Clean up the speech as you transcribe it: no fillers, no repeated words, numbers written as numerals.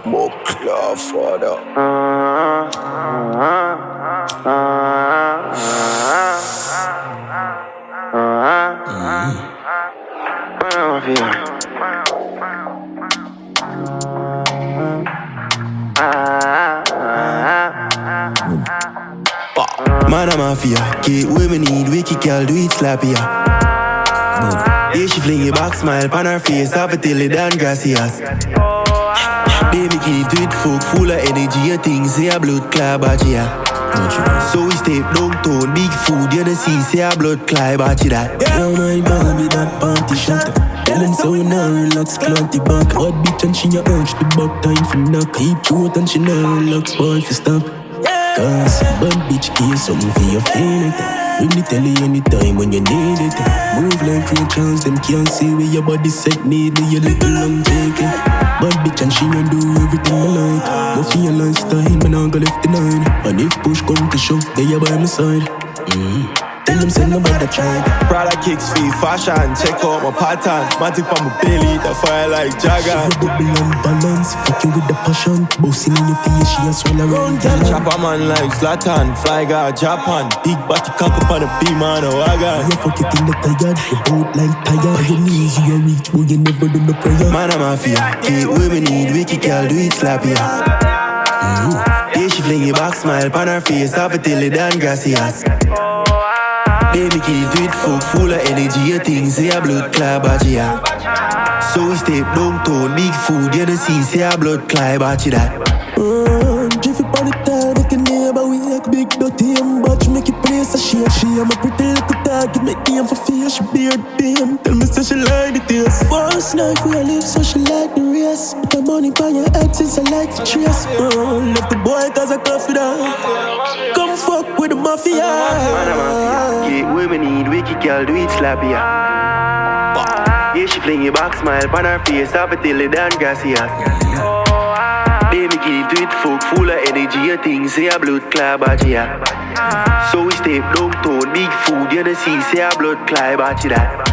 More clear, father. Man a mafia, get what we need, wicked girl, do it slappier. Yeah, she fling it back, smile on her face, have it till it done, gracias. Baby keep to it, folk, full of energy, and things, say a blood clot, but yeah. So we step downtown, big food, you don't see, say a blood clot, but that. Yeah, my baby, that panty shot. Tell them so we now relax, clout the back. Hot bitch and she a urge the back, time for knock. Keep throat and she now relax, ball for stop. Cause bad bitch give something for your feeling. Bring the telly anytime when you need it. Move like real chance, them can't see where your body set need me, your little long taking. Bad bitch and she gon' do everything I like. Mafia lifestyle, man I go left the nine. And if push come to shove, they are by my side. Tell them send nobody try. Prada kicks feet, fashion, check out my pattern. Matic on my belly, the fire like Jagger. Bubble and balance, fucking with the passion. Bossing in your face, she a swallow around. Chopper man like Zlatan, fly guy Japan. Big body cock up on a beam on a wagon. You fuck it in the tired, the boat like tired. Your knees you reach, but you never do no prayer. Man a mafia, get what we need, wicked girl, do it slappier. Yeah, she fling it back, smile on her face, have it till it done, gracias. Baby keys do it full of energy, and things, say a blood clot, but yeah. So we step downtown, big food, you don't see, say a blood clot, but that. Jiffy on the time, make a neighbor, we like big dirty and batch, make it place a share. She am a pretty little dog, give me aim for fear, she beard beam. Tell me so she like the taste. First night we a live, so she like the race. Put the money by your head since I like the trace. Left the boy cause I cuff it out. Come fuck with the mafia. Man a mafia, get what we need, wicked girl, do it slappier. Yeah, she fling it back, smile on her face, have it till it done, gracias. Baby keep to it, full of energy, and things, say a blood clot, but yeah. So we step downtown, big food, you don't see, say a blood clot, but that.